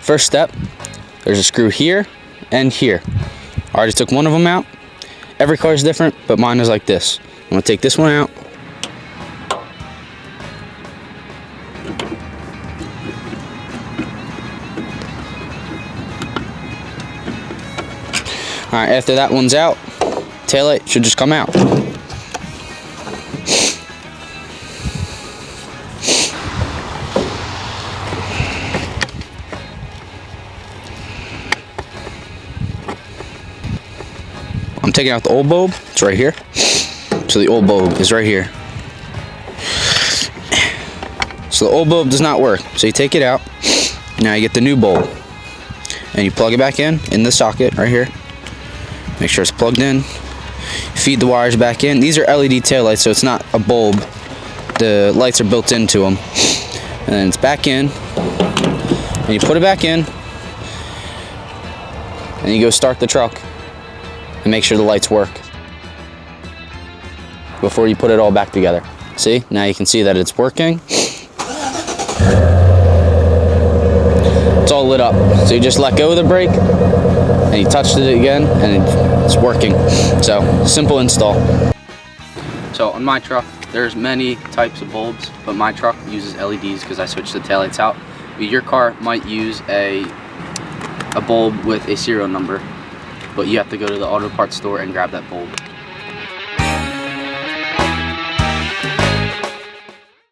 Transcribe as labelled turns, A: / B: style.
A: First step, there's a screw here and here. I already took one of them out. Every car is different, but mine is like this. I'm gonna take this one out. All right, after that one's out, taillight should just come out. I'm taking out the old bulb, it's right here. So the old bulb is right here. So the old bulb does not work. So you take it out, now you get the new bulb. And you plug it back in the socket right here. Make sure it's plugged in. Feed the wires back in. These are LED taillights, so it's not a bulb. The lights are built into them. And then it's back in. And you put it back in. And you go start the truck. And make sure the lights work before you put it all back together. See? Now you can see that it's working. It's all lit up. So you just let go of the brake and you touched it again and it's working. So simple install. So on my truck, there's many types of bulbs, but my truck uses LEDs because I switched the taillights out. But your car might use a bulb with a serial number, but you have to go to the auto parts store and grab that bulb.